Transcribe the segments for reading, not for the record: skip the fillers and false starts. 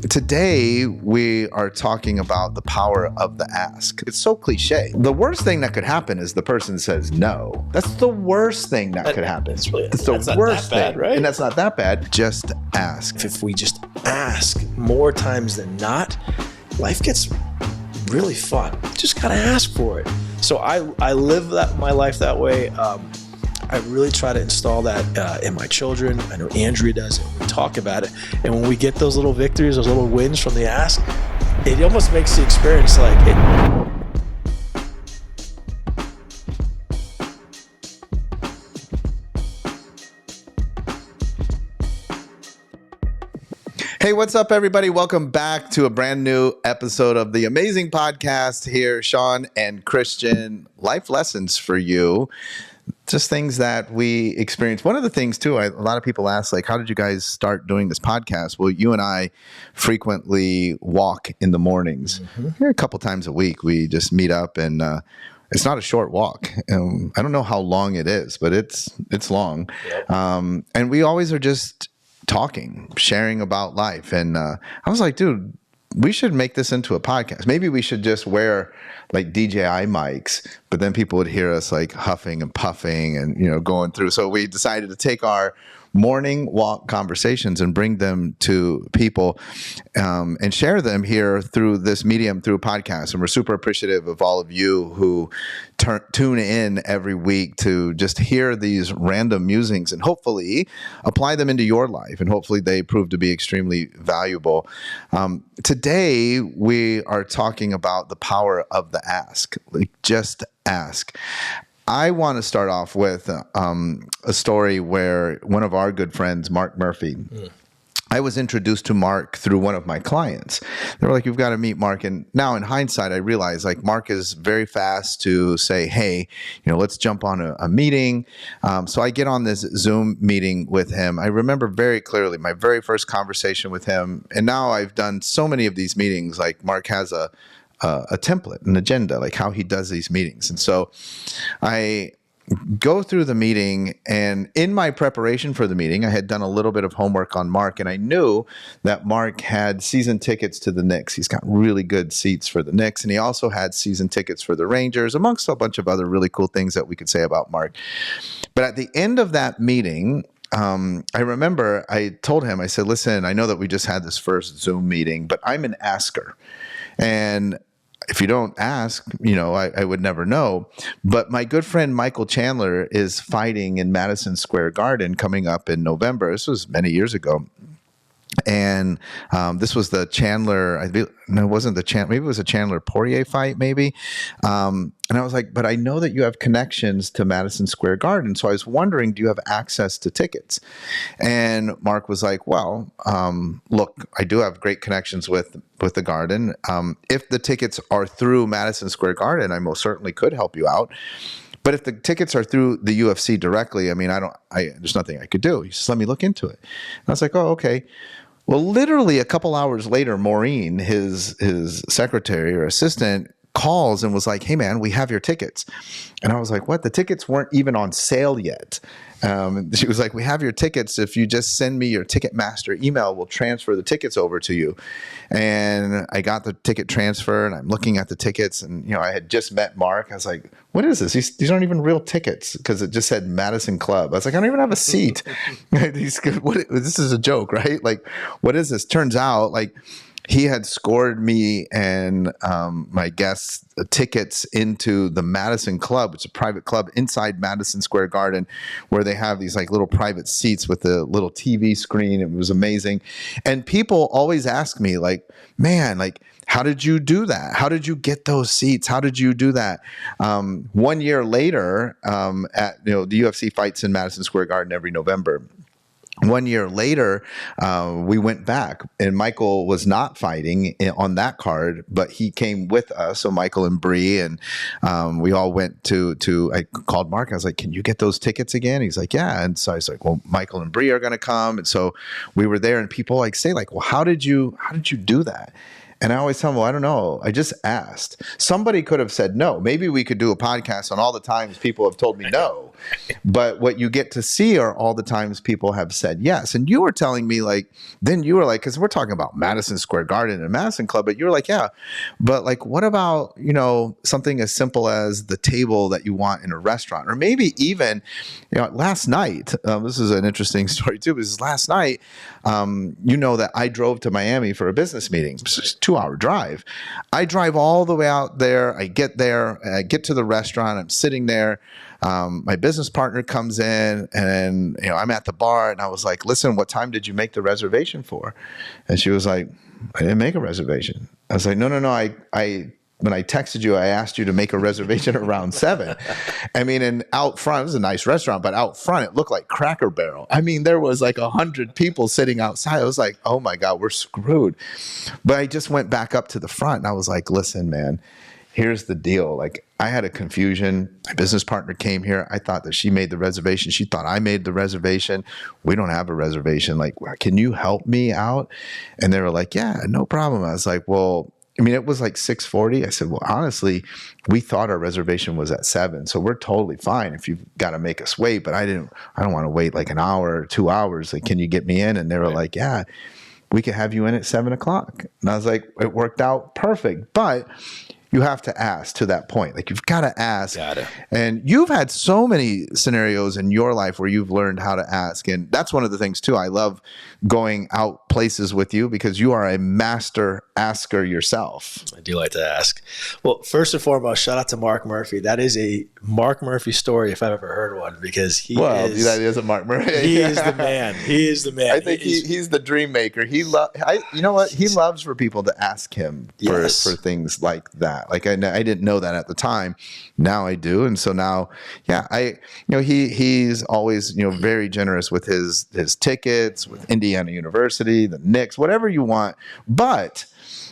Today, we are talking about the power of the ask. It's so cliche. The worst thing that could happen is the person says no. That's the worst thing that could happen. It's the worst thing, bad, right? And that's not that bad. Just ask. If we just ask more times than not, life gets really fun. Just gotta ask for it. So I live my life that way. I really try to install that in my children. I know Andrea does, and we talk about it. And when we get those little victories, those little wins from the ask, it almost makes the experience like it. Hey, what's up, everybody? Welcome back to a brand new episode of the amazing podcast here, Shawn and Christian. Life lessons for you. Just things that we experience. One of the things, too, a lot of people ask, like, how did you guys start doing this podcast? Well, you and I frequently walk in the mornings. A couple times a week, we just meet up, and it's not a short walk. I don't know how long it is, but it's long. Yep. And we always are just talking, sharing about life. And I was like, dude, we should make this into a podcast. Maybe we should just wear like DJI mics, but then people would hear us like huffing and puffing and, going through. So we decided to take our morning walk conversations and bring them to people and share them here through this medium, through a podcast. And we're super appreciative of all of you who tune in every week to just hear these random musings and hopefully apply them into your life. And hopefully they prove to be extremely valuable. Today, we are talking about the power of the ask, like just ask. I want to start off with a story where one of our good friends, Mark Murphy, I was introduced to Mark through one of my clients. They were like, you've got to meet Mark. And now in hindsight, I realize like Mark is very fast to say, hey, let's jump on a meeting. So I get on this Zoom meeting with him. I remember very clearly my very first conversation with him. And now I've done so many of these meetings. Like Mark has a template, an agenda, like how he does these meetings. And so I go through the meeting, and in my preparation for the meeting, I had done a little bit of homework on Mark, and I knew that Mark had season tickets to the Knicks. He's got really good seats for the Knicks, and he also had season tickets for the Rangers, amongst a bunch of other really cool things that we could say about Mark. But at the end of that meeting, I remember I told him, I said, listen, I know that we just had this first Zoom meeting, but I'm an asker. And if you don't ask, I would never know. But my good friend Michael Chandler is fighting in Madison Square Garden coming up in November. This was many years ago. And this was the Chandler, maybe it was a Chandler Poirier fight, maybe. And I was like, but I know that you have connections to Madison Square Garden. So I was wondering, do you have access to tickets? And Mark was like, well, look, I do have great connections with the Garden. If the tickets are through Madison Square Garden, I most certainly could help you out. But if the tickets are through the UFC directly, I mean, there's nothing I could do. He says, let me look into it. And I was like, oh, okay. Well, literally a couple hours later, Maureen, his secretary or assistant, calls and was like, hey, man, we have your tickets. And I was like, what? The tickets weren't even on sale yet. She was like, we have your tickets. If you just send me your Ticketmaster email, we'll transfer the tickets over to you. And I got the ticket transfer, and I'm looking at the tickets, and I had just met Mark. I was like, what is this? These aren't even real tickets, because it just said Madison Club. I was like, I don't even have a seat. This is a joke, right? Like, what is this? Turns out, like, he had scored me and my guests tickets into the Madison Club. It's a private club inside Madison Square Garden where they have these like little private seats with a little TV screen. It was amazing. And people always ask me like, man, like, how did you do that? How did you get those seats? How did you do that? 1 year later, at the UFC fights in Madison Square Garden every November. 1 year later, we went back, and Michael was not fighting on that card, but he came with us. So Michael and Bree, and we all went to. I called Mark. I was like, "Can you get those tickets again?" He's like, "Yeah." And so I was like, "Well, Michael and Bree are going to come," and so we were there. And people like say, "Like, well, how did you do that?" And I always tell them, well, I don't know. I just asked. Somebody could have said no. Maybe we could do a podcast on all the times people have told me no. But what you get to see are all the times people have said yes. And you were telling me like, then you were like, because we're talking about Madison Square Garden and Madison Club, but you were like, yeah, but like, what about, you know, something as simple as the table that you want in a restaurant, or maybe even, you know, last night, this is an interesting story too, because last night, you know that I drove to Miami for a business meeting. It's just a 2-hour drive. I drive all the way out there. I get there, I get to the restaurant. I'm sitting there. My business partner comes in, and you know, I'm at the bar, and I was like, listen, what time did you make the reservation for? And she was like, I didn't make a reservation. I was like, no. When I texted you, I asked you to make a reservation around 7. I mean, and out front, it was a nice restaurant, but out front, it looked like Cracker Barrel. I mean, there was like 100 people sitting outside. I was like, oh my God, we're screwed. But I just went back up to the front, and I was like, listen, man, here's the deal. Like, I had a confusion. My business partner came here. I thought that she made the reservation. She thought I made the reservation. We don't have a reservation. Like, can you help me out? And they were like, yeah, no problem. I was like, well, I mean, it was like 6:40. I said, well, honestly, we thought our reservation was at 7. So we're totally fine if you've got to make us wait. But I don't want to wait like an hour or 2 hours. Like, can you get me in? And they were like, yeah, we can have you in at 7:00. And I was like, it worked out perfect. But you have to ask to that point. Like, you've got to ask. Got it. And you've had so many scenarios in your life where you've learned how to ask. And that's one of the things too. I love going out places with you because you are a master asker yourself. I do like to ask. Well, first and foremost, shout out to Mark Murphy. That is a Mark Murphy story if I've ever heard one, because that is a Mark Murphy. He is the man. He is the man. I think he's the dream maker. You know what? He loves for people to ask him for things like that. Like, I didn't know that at the time. Now I do. And so now, yeah, he's always, very generous with his tickets, with Indiana University, the Knicks, whatever you want. But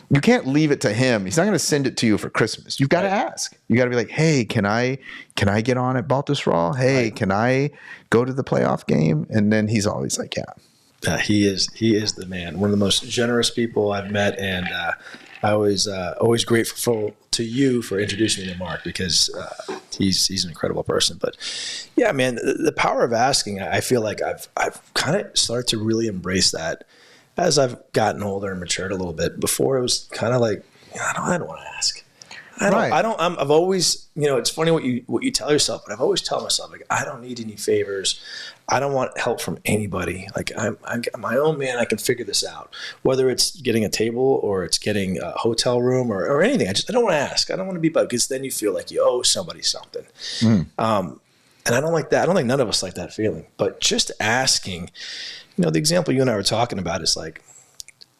you can't leave it to him. He's not going to send it to you for Christmas. You've got to ask. You got to be like, hey, can I get on at Baltusrol? Hey, can I go to the playoff game? And then he's always like, yeah. He is the man. One of the most generous people I've met, and I was always grateful to you for introducing me to Mark, because he's an incredible person. But yeah, man, the power of asking, I feel like I've kind of started to really embrace that as I've gotten older and matured a little bit. Before, it was kind of like, I don't want to ask. I've always, it's funny what you tell yourself, but I've always tell myself, like, I don't need any favors. I don't want help from anybody. Like, I'm my own man. I can figure this out, whether it's getting a table or it's getting a hotel room or anything. I don't want to ask. I don't want to be bugged, because then you feel like you owe somebody something. And I don't like that. I don't think none of us like that feeling, but just asking, the example you and I were talking about is like,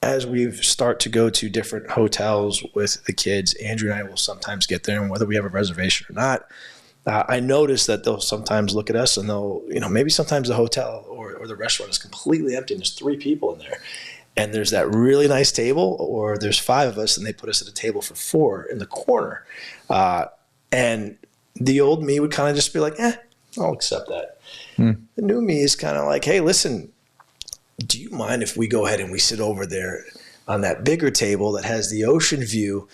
as we start to go to different hotels with the kids, Andrew and I will sometimes get there, and whether we have a reservation or not, I notice that they'll sometimes look at us and they'll, maybe sometimes the hotel or the restaurant is completely empty and there's 3 people in there, and there's that really nice table, or there's 5 of us and they put us at a table for 4 in the corner. And the old me would kind of just be like, I'll accept that. The new me is kind of like, hey, listen, do you mind if we go ahead and we sit over there on that bigger table that has the ocean view,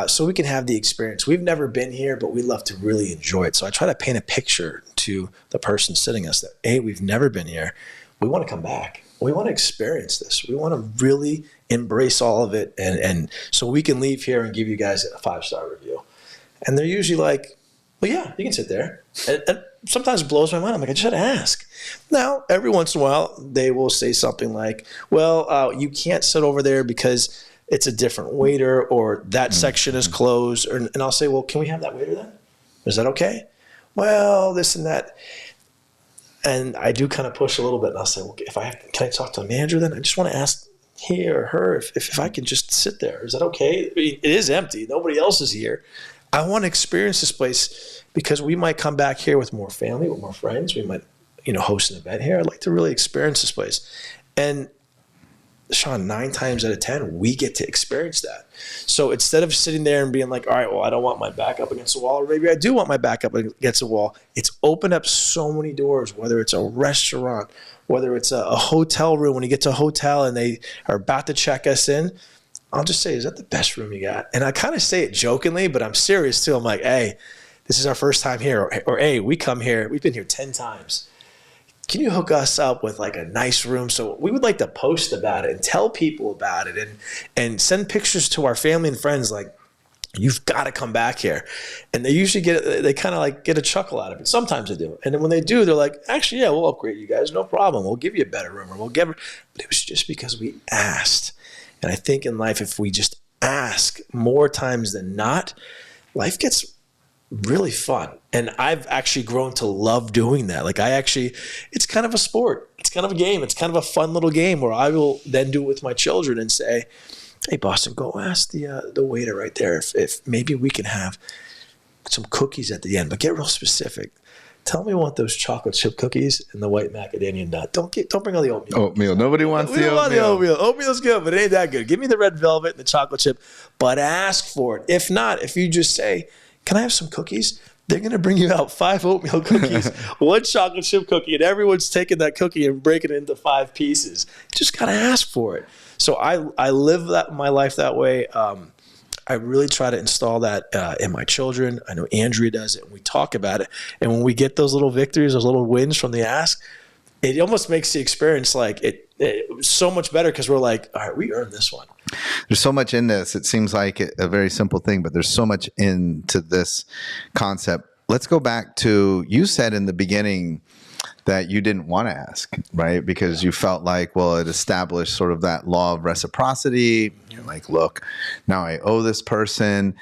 so we can have the experience? We've never been here, but we love to really enjoy it. So I try to paint a picture to the person sitting us that, hey, we've never been here. We want to come back. We want to experience this. We want to really embrace all of it. And so we can leave here and give you guys a 5-star review. And they're usually like, well, yeah, you can sit there. And sometimes it blows my mind. I'm like, I just had to ask. Now, every once in a while, they will say something like, well, you can't sit over there because it's a different waiter, or that section is closed. And I'll say, well, can we have that waiter then? Is that okay? Well, this and that. And I do kind of push a little bit, and I'll say, well, can I talk to the manager then? I just want to ask he or her if I can just sit there. Is that okay? I mean, it is empty. Nobody else is here. I want to experience this place, because we might come back here with more family, with more friends. We might, host an event here. I'd like to really experience this place. And Shawn, 9 times out of 10, we get to experience that. So instead of sitting there and being like, all right, well, I don't want my back up against the wall, or maybe I do want my back up against the wall, it's opened up so many doors, whether it's a restaurant, whether it's a hotel room. When you get to a hotel and they are about to check us in, I'll just say, is that the best room you got? And I kind of say it jokingly, but I'm serious too. I'm like, hey, this is our first time here. Or hey, we come here. We've been here 10 times. Can you hook us up with like a nice room? So we would like to post about it and tell people about it and send pictures to our family and friends like, you've got to come back here. And they usually they kind of like get a chuckle out of it. Sometimes they do. And then when they do, they're like, actually, yeah, we'll upgrade you guys. No problem. We'll give you a better room, or we'll give her. But it was just because we asked. And I think in life, if we just ask more times than not, life gets really fun. And I've actually grown to love doing that. Like it's kind of a sport. It's kind of a game. It's kind of a fun little game where I will then do it with my children and say, hey, Boston, go ask the waiter right there if maybe we can have some cookies at the end, but get real specific. Tell me you want those chocolate chip cookies and the white macadamia nut. Don't bring all the oatmeal. Oatmeal. Nobody wants the oatmeal. Oatmeal's good, but it ain't that good. Give me the red velvet and the chocolate chip, but ask for it. If not, if you just say, can I have some cookies? They're going to bring you out 5 oatmeal cookies, 1 chocolate chip cookie, and everyone's taking that cookie and breaking it into 5 pieces. You just got to ask for it. So I live my life that way. I really try to install that in my children. I know Andrea does it, and we talk about it. And when we get those little victories, those little wins from the ask, it almost makes the experience like it so much better because we're like, all right, we earned this one. There's so much in this. It seems like a very simple thing, but there's so much into this concept. Let's go back to, you said in the beginning that you didn't want to ask, right? Because you felt like, well, it established sort of that law of reciprocity. You're like, look, now I owe this person.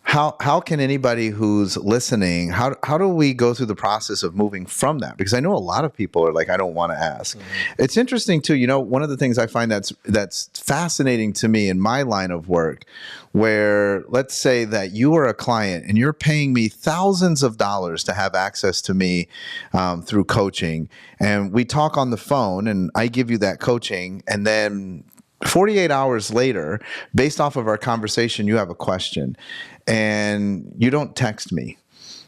How can anybody who's listening, how do we go through the process of moving from that? Because I know a lot of people are like, I don't want to ask. Mm-hmm. It's interesting too. One of the things I find that's fascinating to me in my line of work, where let's say that you are a client and you're paying me thousands of dollars to have access to me through coaching, and we talk on the phone and I give you that coaching, and then 48 hours later, based off of our conversation, you have a question and you don't text me,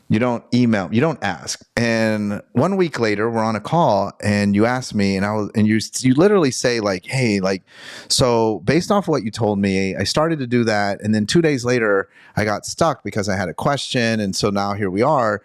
you don't email, you don't ask. And 1 week later, we're on a call and you ask me and you literally say like, hey, like, so based off what you told me, I started to do that. And then 2 days later, I got stuck because I had a question. And so now here we are,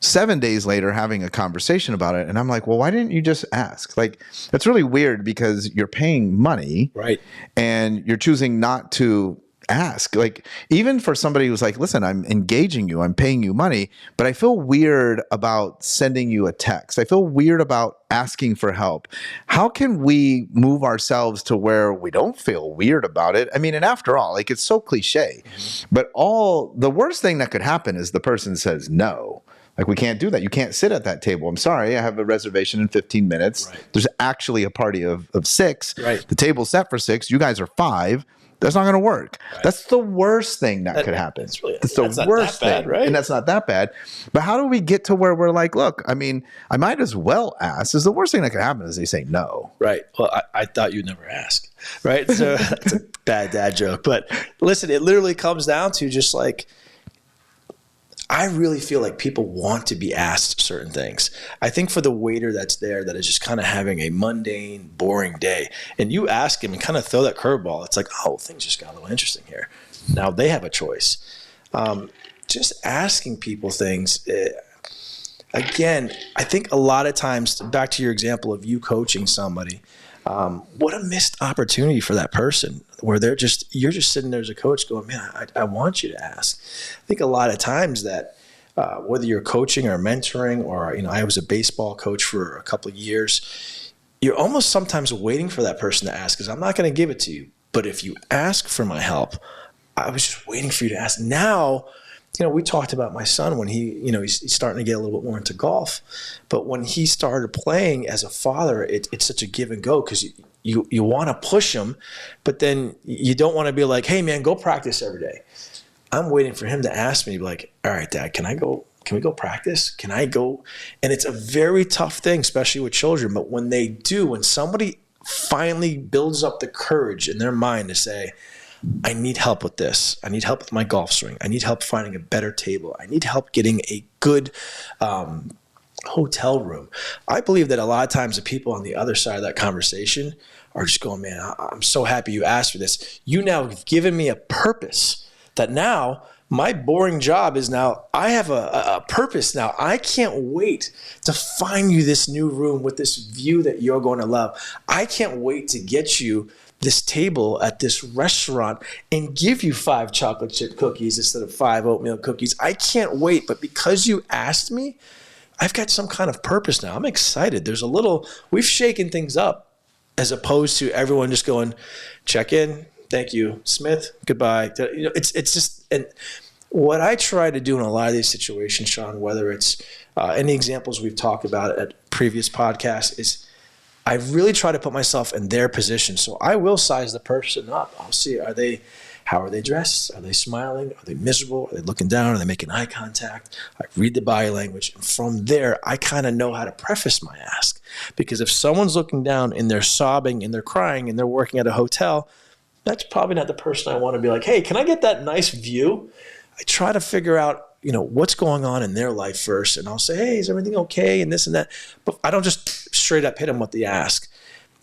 7 days later having a conversation about it. And I'm like, well, why didn't you just ask? Like, that's really weird because you're paying money, right? And you're choosing not to ask. Like, even for somebody who's like, listen, I'm engaging you, I'm paying you money, but I feel weird about sending you a text. I feel weird about asking for help. How can we move ourselves to where we don't feel weird about it? I mean, and after all, like, it's so cliche, but the worst thing that could happen is the person says no. Like, we can't do that. You can't sit at that table. I'm sorry, I have a reservation in 15 minutes. Right. There's actually a party of 6. Right. The table's set for 6. You guys are 5. That's not going to work. Right. That's the worst thing that could happen. That's the worst thing. Right? And that's not that bad. But how do we get to where we're like, look, I mean, I might as well ask. Is the worst thing that could happen is they say no. Right. Well, I thought you'd never ask. Right. So that's a bad dad joke. But listen, it literally comes down to just like, I really feel like people want to be asked certain things. I think for the waiter that's there that is just kind of having a mundane, boring day, and you ask him and kind of throw that curveball, it's like, oh, things just got a little interesting here. Now they have a choice. Just asking people things, again, I think a lot of times, back to your example of you coaching somebody, what a missed opportunity for that person where you're just sitting there as a coach going, man, I want you to ask. I think a lot of times that whether you're coaching or mentoring or, I was a baseball coach for a couple of years, you're almost sometimes waiting for that person to ask because I'm not going to give it to you. But if you ask for my help, I was just waiting for you to ask. Now, we talked about my son when he's starting to get a little bit more into golf. But when he started playing as a father, it's such a give and go because you want to push him, but then you don't want to be like, hey, man, go practice every day. I'm waiting for him to ask me, like, all right, Dad, can we go practice? Can I go? And it's a very tough thing, especially with children. But when they do, when somebody finally builds up the courage in their mind to say, I need help with this. I need help with my golf swing. I need help finding a better table. I need help getting a good hotel room. I believe that a lot of times the people on the other side of that conversation are just going, man, I'm so happy you asked for this. You now have given me a purpose that now my boring job is now I have a purpose now. I can't wait to find you this new room with this view that you're going to love. I can't wait to get you this table at this restaurant and give you 5 chocolate chip cookies instead of 5 oatmeal cookies. I can't wait. But because you asked me, I've got some kind of purpose now. I'm excited. We've shaken things up as opposed to everyone just going, check in. Thank you, Smith. Goodbye. It's just, and what I try to do in a lot of these situations, Shawn, whether it's any examples we've talked about at previous podcasts, is I really try to put myself in their position. So I will size the person up. I'll see, how are they dressed? Are they smiling? Are they miserable? Are they looking down? Are they making eye contact? I read the body language. And from there, I kind of know how to preface my ask. Because if someone's looking down and they're sobbing and they're crying and they're working at a hotel, that's probably not the person I want to be like, hey, can I get that nice view? I try to figure out, what's going on in their life first. And I'll say, hey, is everything okay? And this and that. But I don't just straight up hit them with the ask.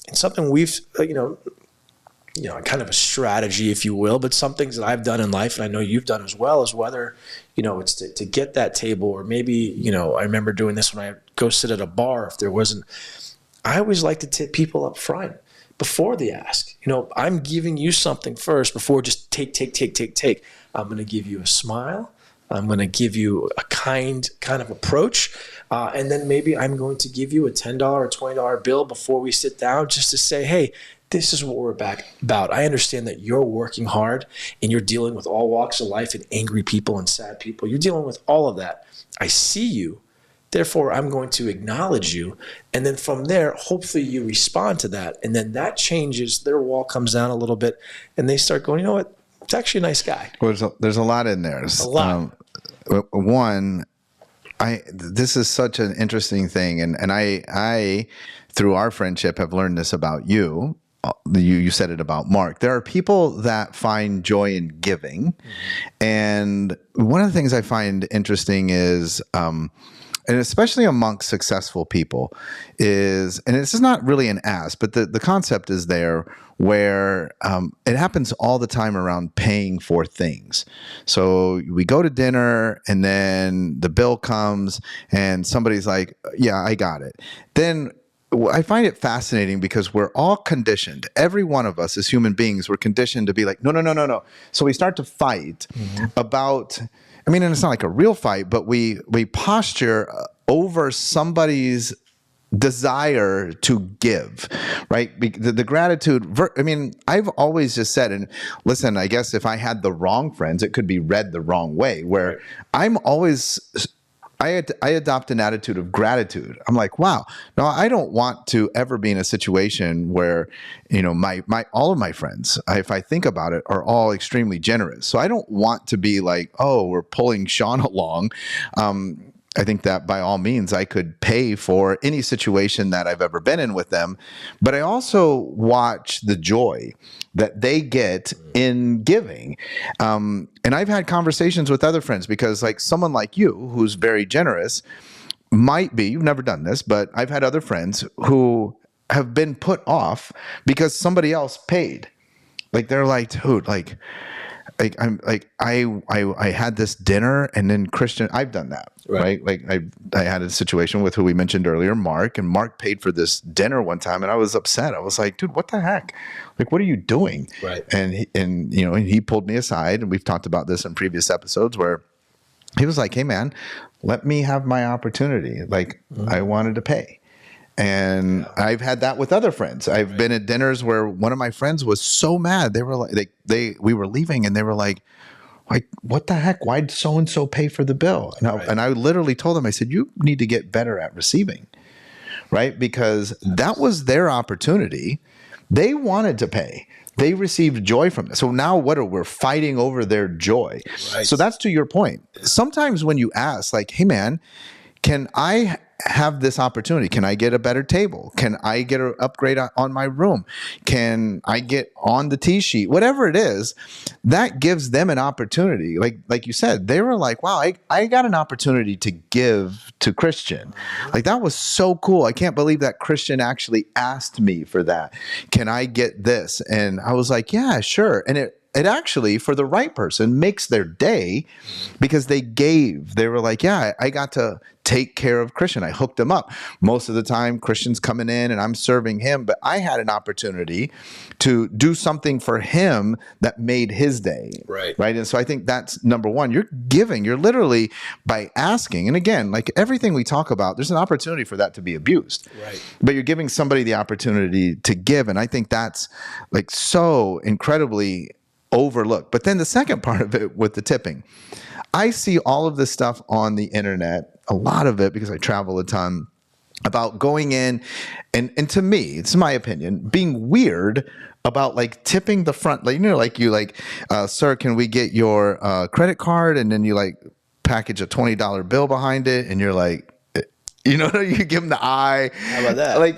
And something we've, kind of a strategy, if you will, but some things that I've done in life, and I know you've done as well, is whether, it's to get that table, or maybe, I remember doing this when I go sit at a bar. If there wasn't, I always like to tip people up front before the ask. I'm giving you something first before just take. I'm going to give you a smile. I'm going to give you a kind of approach. And then maybe I'm going to give you a $10 or $20 bill before we sit down, just to say, hey, this is what we're about. I understand that you're working hard and you're dealing with all walks of life and angry people and sad people. You're dealing with all of that. I see you. Therefore, I'm going to acknowledge you. And then from there, hopefully you respond to that. And then that changes. Their wall comes down a little bit and they start going, you know what? It's actually a nice guy. Well, there's a lot in there. A lot. This is such an interesting thing. And I, through our friendship, have learned this about you. You said it about Mark. There are people that find joy in giving. And one of the things I find interesting is, and especially amongst successful people, and this is not really an ask, but the concept is there where it happens all the time around paying for things. So we go to dinner and then the bill comes and somebody's like, yeah, I got it. Then I find it fascinating because we're all conditioned. Every one of us as human beings, we're conditioned to be like, no. So we start to fight about, and it's not like a real fight, but we posture over somebody's desire to give, right? The gratitude, I've always just said, and listen, I guess if I had the wrong friends, it could be read the wrong way, where I'm always... I adopt an attitude of gratitude. I'm like, wow, no, I don't want to ever be in a situation where, all of my friends, if I think about it, are all extremely generous. So I don't want to be like, oh, we're pulling Shawn along. I think that by all means, I could pay for any situation that I've ever been in with them. But I also watch the joy that they get in giving. And I've had conversations with other friends because like someone like you, who's very generous, might be, you've never done this, but I've had other friends who have been put off because somebody else paid. Like they're like, dude, I had this dinner and then Christian, I've done that, right? Like I had a situation with who we mentioned earlier, Mark, and Mark paid for this dinner one time and I was upset. I was like, dude, what the heck? Like, what are you doing? Right. And he pulled me aside, and we've talked about this in previous episodes, where he was like, hey man, let me have my opportunity. Like I wanted to pay. And I've had that with other friends. I've been at dinners where one of my friends was so mad. They were like, we were leaving and they were like, what the heck? Why'd so-and-so pay for the bill? And I literally told them, I said, you need to get better at receiving, right? Because that was their opportunity. They wanted to pay. They received joy from it. So now we're fighting over their joy. Right. So that's to your point. Sometimes when you ask like, hey man, can I have this opportunity? Can I get a better table? Can I get an upgrade on my room? Can I get on the tee sheet? Whatever it is, that gives them an opportunity. Like you said, they were like, wow, I got an opportunity to give to Christian. Like, that was so cool. I can't believe that Christian actually asked me for that. Can I get this? And I was like, yeah, sure. And it actually, for the right person, makes their day because they gave. They were like, yeah, I got to take care of Christian. I hooked him up. Most of the time, Christian's coming in and I'm serving him, but I had an opportunity to do something for him that made his day. Right. And so I think that's number one. You're giving. You're literally, by asking. And again, like everything we talk about, there's an opportunity for that to be abused. Right. But you're giving somebody the opportunity to give. And I think that's like so incredibly overlooked. But then the second part of it with the tipping, I see all of this stuff on the internet, a lot of it because I travel a ton, about going in and to me, it's my opinion, being weird about like tipping the front, like sir, can we get your credit card? And then you like package a $20 bill behind it and you're like, you give them the eye. How about that? Like,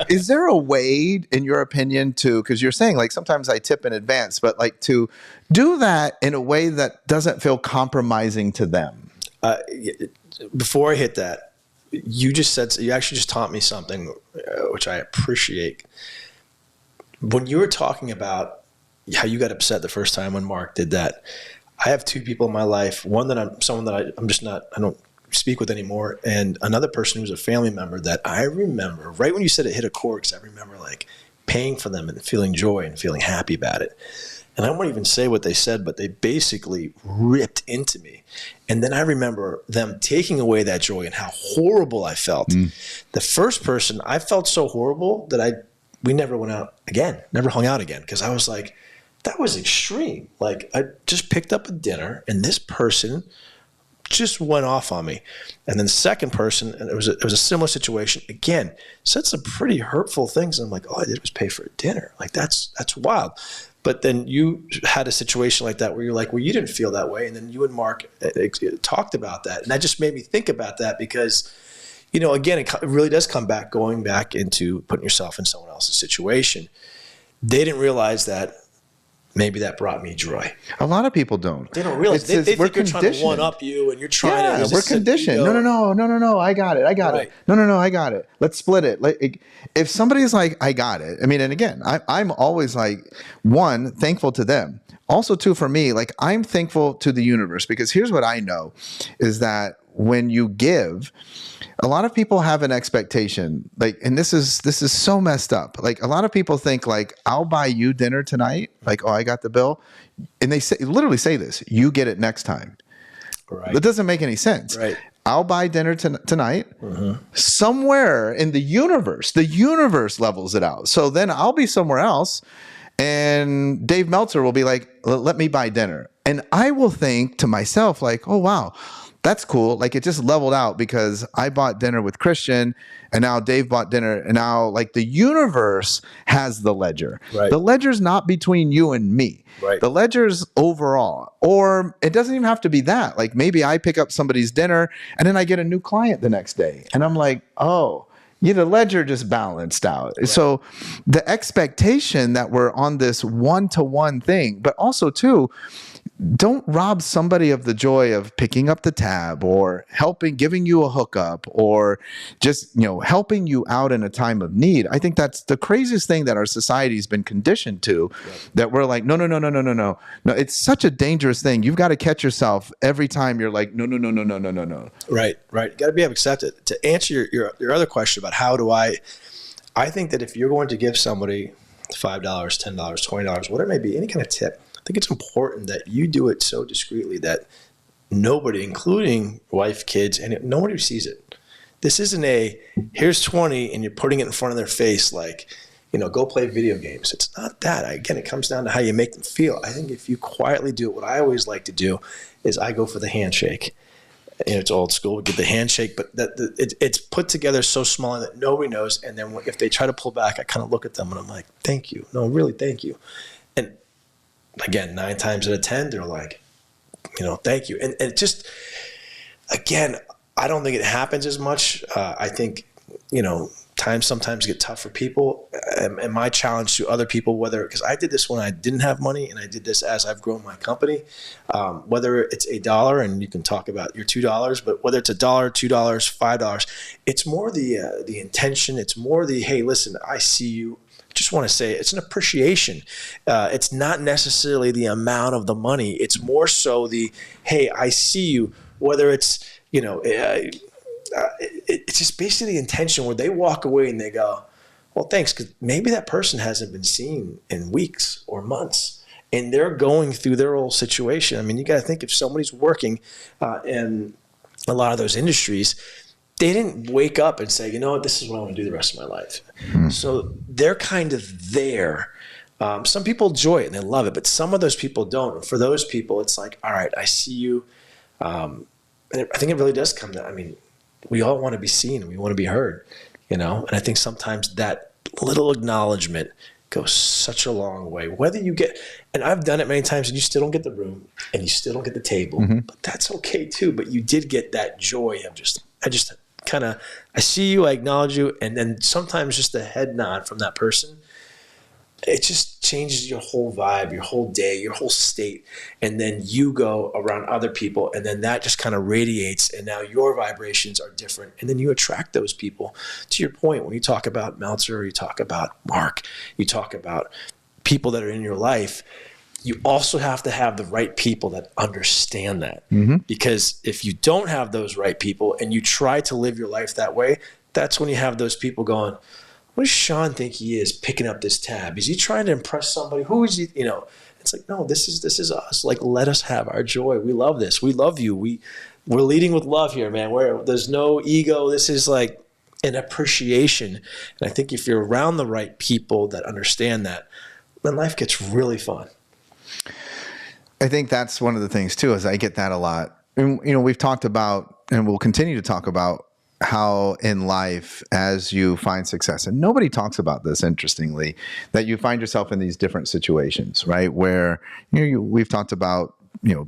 is there a way, in your opinion, because you're saying like sometimes I tip in advance, but like to do that in a way that doesn't feel compromising to them? Before I hit that, you actually just taught me something, which I appreciate. When you were talking about how you got upset the first time when Mark did that, I have two people in my life. One that I don't speak with anymore, and another person who's a family member that I remember right when you said it hit a chord, because I remember like paying for them and feeling joy and feeling happy about it. And I won't even say what they said, but they basically ripped into me. And then I remember them taking away that joy and how horrible I felt. The first person, I felt so horrible that we never went out again, never hung out again, because I was like, that was extreme. Like, I just picked up a dinner and this person just went off on me. And then the second person, and it was a similar situation, again, said some pretty hurtful things. And I'm like, all I did was pay for a dinner. Like, that's wild. But then you had a situation like that where you're like, well, you didn't feel that way. And then you and Mark talked about that. And that just made me think about that because, again, it really does going back into putting yourself in someone else's situation. They didn't realize that maybe that brought me joy. A lot of people don't. They don't realize. They think you're trying to one-up you and you're trying to. We're conditioned. No, I got it. Right. No, I got it. Let's split it. Like, if somebody's like, I got it. I mean, and again, I'm always like, one, thankful to them. Also, two, for me, like, I'm thankful to the universe because here's what I know is that when you give, a lot of people have an expectation, like, and this is so messed up. Like, a lot of people think like, I'll buy you dinner tonight. Like, oh, I got the bill. And they literally say this, you get it next time. Right. That doesn't make any sense. Right. I'll buy dinner tonight. Somewhere in the universe levels it out. So then I'll be somewhere else and Dave Meltzer will be like, let me buy dinner. And I will think to myself like, oh, wow, that's cool. Like, it just leveled out because I bought dinner with Christian and now Dave bought dinner. And now like the universe has the ledger. Right. The ledger's not between you and me. Right. The ledger's overall, or it doesn't even have to be that. Like, maybe I pick up somebody's dinner and then I get a new client the next day. And I'm like, oh, the ledger just balanced out. Right. So the expectation that we're on this one-to-one thing, but also too, don't rob somebody of the joy of picking up the tab or giving you a hookup or just, helping you out in a time of need. I think that's the craziest thing that our society's been conditioned to, that we're like, no. No, it's such a dangerous thing. You've got to catch yourself every time you're like, no. Right. You got to be able to accept it. To answer your other question about how do I think that if you're going to give somebody $5, $10, $20, whatever it may be, any kind of tip, I think it's important that you do it so discreetly that nobody, including wife, kids, and nobody sees it. This isn't here's 20 and you're putting it in front of their face like, go play video games. It's not that. Again, it comes down to how you make them feel. I think if you quietly do it, what I always like to do is I go for the handshake. It's old school, we get the handshake, but it's put together so small that nobody knows. And then if they try to pull back, I kind of look at them and I'm like, thank you. No, really, thank you. And again, 9 times out of 10, they're like, thank you. And it just, again, I don't think it happens as much. I think, times sometimes get tough for people. And my challenge to other people, because I did this when I didn't have money, and I did this as I've grown my company, whether it's $1, and you can talk about your $2, but whether it's $1, $2, $5, it's more the intention. It's more hey, listen, I see you. Just want to say it's an appreciation. It's not necessarily the amount of the money. It's more so hey, I see you, whether it's, it's just basically the intention where they walk away and they go, well, thanks. Because maybe that person hasn't been seen in weeks or months, and they're going through their whole situation. I mean, you got to think, if somebody's working in a lot of those industries, they didn't wake up and say, you know what, this is what I want to do the rest of my life. Mm-hmm. So they're kind of there. Some people enjoy it and they love it, but some of those people don't. And for those people, it's like, all right, I see you. And I think it really does come to, we all want to be seen and we want to be heard, and I think sometimes that little acknowledgement goes such a long way. Whether you get, and I've done it many times, and you still don't get the room and you still don't get the table, mm-hmm. but that's okay too. But you did get that joy of I see you, I acknowledge you, and then sometimes just a head nod from that person, it just changes your whole vibe, your whole day, your whole state. And then you go around other people, and then that just kind of radiates, and now your vibrations are different. And then you attract those people. To your point, when you talk about Meltzer, you talk about Mark, you talk about people that are in your life, you also have to have the right people that understand that. Mm-hmm. Because if you don't have those right people and you try to live your life that way, that's when you have those people going, what does Shawn think he is picking up this tab? Is he trying to impress somebody? Who is he? It's like, no, this is us. Like, let us have our joy. We love this. We love you. We're leading with love here, man. There's no ego. This is like an appreciation. And I think if you're around the right people that understand that, then life gets really fun. I think that's one of the things too, is I get that a lot. And, we've talked about, and we'll continue to talk about, how in life, as you find success, and nobody talks about this, interestingly, that you find yourself in these different situations, right? Where, we've talked about,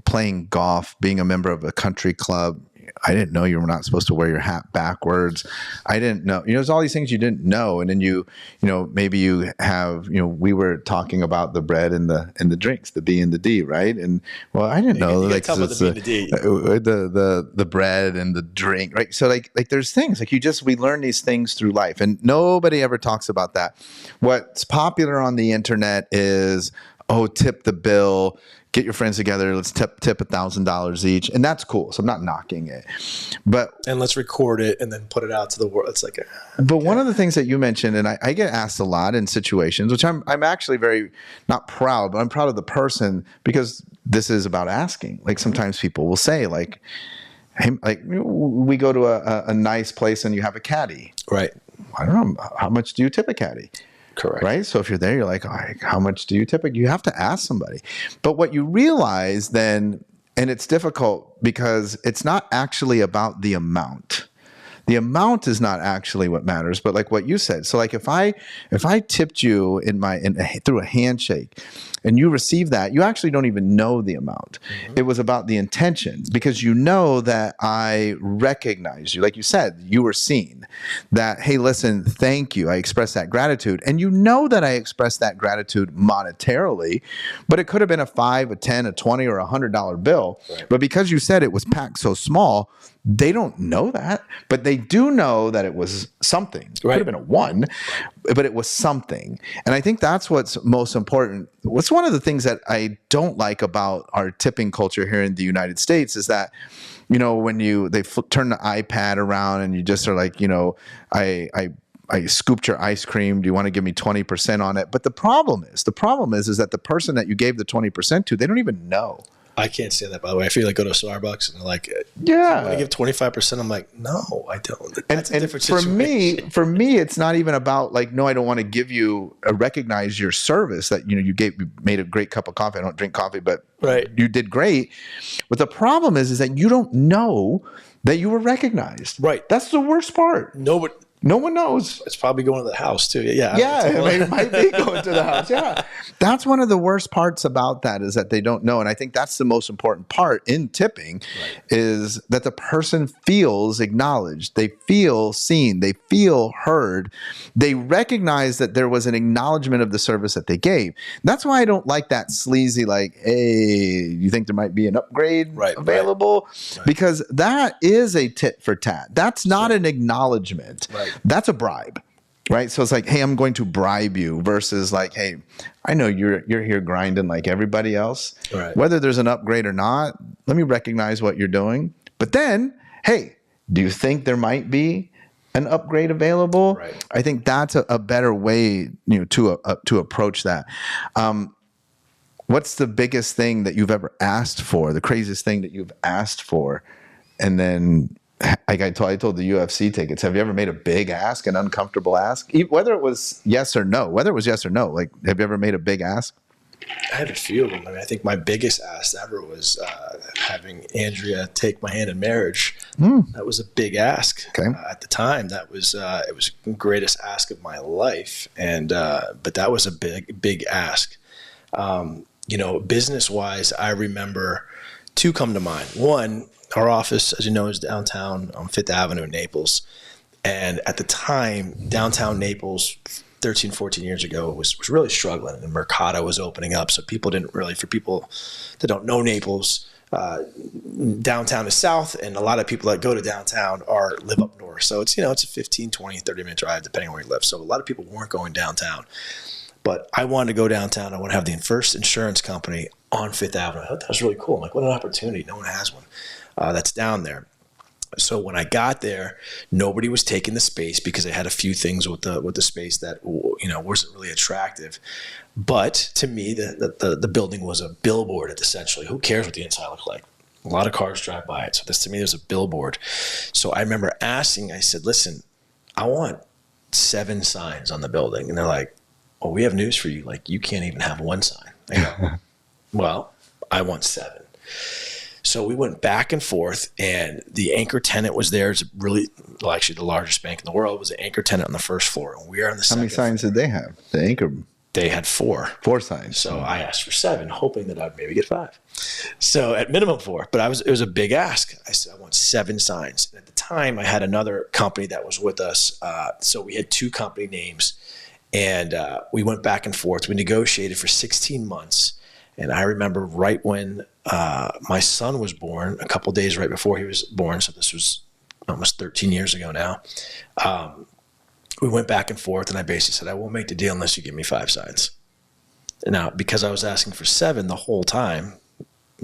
playing golf, being a member of a country club. I didn't know you were not supposed to wear your hat backwards. I didn't know, there's all these things you didn't know. And then maybe you have, we were talking about the bread and the drinks, the B and the D, right? And well, I didn't know, like, talk about the B and the D. The bread and the drink, right? So like there's things like we learn these things through life, and nobody ever talks about that. What's popular on the internet is, tip the bill. Get your friends together. Let's tip $1,000 each, and that's cool. So I'm not knocking it, and let's record it and then put it out to the world. It's like, but one of the things that you mentioned, and I get asked a lot in situations, which I'm actually very not proud, but I'm proud of the person, because this is about asking. Like, sometimes people will say, like, hey, like, we go to a nice place and you have a caddy, right? I don't know, how much do you tip a caddy? Correct. Right? So if you're there, you're like, all right, how much do you tip? You have to ask somebody. But what you realize then, and it's difficult because it's not actually about the amount. The amount is not actually what matters, but like what you said. So like if I tipped you through a handshake, and you receive that, you actually don't even know the amount. Mm-hmm. It was about the intention, because you know that I recognize you. Like you said, you were seen. That, hey, listen, thank you. I express that gratitude. And you know that I expressed that gratitude monetarily, but it could have been a $5, a $10, a $20, or $100 bill. Right. But because you said it was packed so small, they don't know that, but they do know that it was something. It could have been a 1, but it was something. And I think that's what's most important. What's one of the things that I don't like about our tipping culture here in the United States is that, when they turn the iPad around and you just are like, I scooped your ice cream. Do you want to give me 20% on it? But the problem is that the person that you gave the 20% to, they don't even know. I can't stand that, by the way. I feel like go to Starbucks and they're like, yeah, I give 25%. I'm like, no, I don't. That's a different situation. For me, it's not even about like, no, I don't want to give you recognize your service that, you made a great cup of coffee. I don't drink coffee, but you did great. But the problem is that you don't know that you were recognized. Right. That's the worst part. No, but No one knows. It's probably going to the house too. Yeah. Yeah, it might be going to the house. Yeah. That's one of the worst parts about that is that they don't know. And I think that's the most important part in tipping is that the person feels acknowledged. They feel seen. They feel heard. They recognize that there was an acknowledgement of the service that they gave. That's why I don't like that sleazy, like, hey, you think there might be an upgrade available? Right. Because that is a tit for tat. That's not an acknowledgement. Right. That's a bribe, right? So it's like, hey, I'm going to bribe you versus like, hey, I know you're here grinding like everybody else. Right. Whether there's an upgrade or not, let me recognize what you're doing. But then, hey, do you think there might be an upgrade available? Right. I think that's a better way, to approach that. What's the biggest thing that you've ever asked for? The craziest thing that you've asked for, and then. Like I told the UFC tickets, have you ever made a big ask, an uncomfortable ask? Whether it was yes or no, like, have you ever made a big ask? I had a few of them. I mean, I think my biggest ask ever was having Andrea take my hand in marriage. That was a big ask. Okay. At the time. That was it was the greatest ask of my life, and but that was a big ask. Business wise, I remember two come to mind. One. Our office, as you know, is downtown on Fifth Avenue in Naples. And at the time, downtown Naples, 13, 14 years ago, was really struggling. And the Mercado was opening up. So people didn't really, for people that don't know Naples, downtown is south. And a lot of people that go to downtown live up north. So it's, it's a 15, 20, 30-minute drive, depending on where you live. So a lot of people weren't going downtown. But I wanted to go downtown. I want to have the first insurance company on Fifth Avenue. I thought that was really cool. I'm like, what an opportunity. No one has one. That's down there. So when I got there, nobody was taking the space because they had a few things with the space that wasn't really attractive. But to me, the building was a billboard. Essentially, who cares what the inside looked like? A lot of cars drive by it. So to me, there's a billboard. So I remember asking. I said, "Listen, I want 7 signs on the building," and they're like, "Well, we have news for you. Like, you can't even have 1 sign." I go, "Well, I want 7." So we went back and forth, and the anchor tenant was there. It's actually the largest bank in the world was the anchor tenant on the first floor. And we are on the second. How many signs did they have? The anchor? They had 4. 4 signs. So I asked for 7, hoping that I'd maybe get 5. So at minimum 4, but it was a big ask. I said, I want 7 signs. And at the time, I had another company that was with us. So we had 2 company names, and we went back and forth. We negotiated for 16 months. And I remember right when my son was born, a couple of days right before he was born, so this was almost 13 years ago now, we went back and forth, and I basically said, I won't make the deal unless you give me 5 signs. And now, because I was asking for 7 the whole time,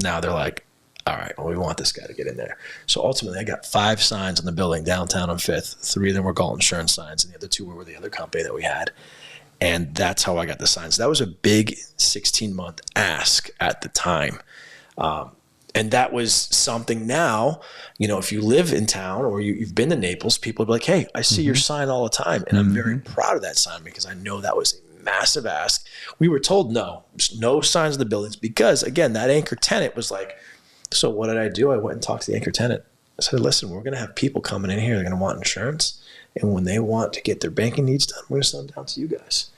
now they're like, all right, well, we want this guy to get in there. So ultimately, I got 5 signs on the building downtown on 5th. 3 of them were Galt Insurance signs, and the other 2 were the other company that we had. And that's how I got the signs. That was a big 16-month ask at the time. And that was something now, if you live in town or you've been to Naples, people will be like, hey, I see your sign all the time. And I'm very proud of that sign because I know that was a massive ask. We were told no signs of the buildings because, again, that anchor tenant was like, so what did I do? I went and talked to the anchor tenant. I said, listen, we're going to have people coming in here. They're going to want insurance. And when they want to get their banking needs done, we're going to send them down to you guys.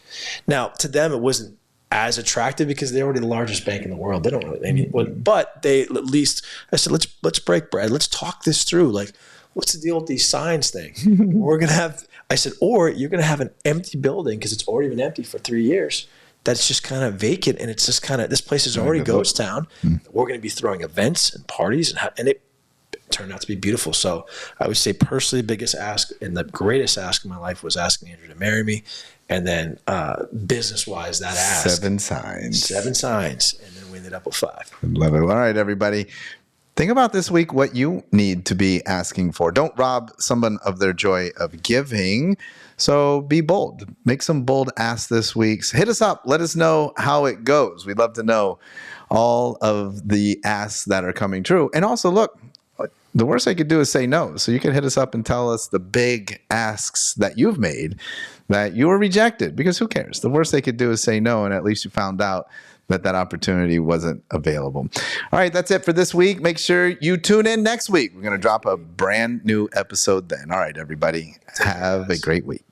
Now, to them, it wasn't as attractive because they're already the largest bank in the world. They don't really, but they at least, I said, let's break bread. Let's talk this through. Like, what's the deal with these signs thing? We're going to have, I said, or you're going to have an empty building because it's already been empty for 3 years. That's just kind of vacant. And it's just kind of, this place is already ghost town. We're going to be throwing events and parties and it turned out to be beautiful. So I would say personally, the biggest ask and the greatest ask in my life was asking Andrew to marry me. And then business-wise, that ask. 7 signs. 7 signs. And then we ended up with 5. Love it. All right, everybody. Think about this week what you need to be asking for. Don't rob someone of their joy of giving. So be bold. Make some bold asks this week. Hit us up. Let us know how it goes. We'd love to know all of the asks that are coming true. And also, look, the worst I could do is say no. So you can hit us up and tell us the big asks that you've made that you were rejected, because who cares? The worst they could do is say no, and at least you found out that opportunity wasn't available. All right, that's it for this week. Make sure you tune in next week. We're going to drop a brand new episode then. All right, everybody, have a great week.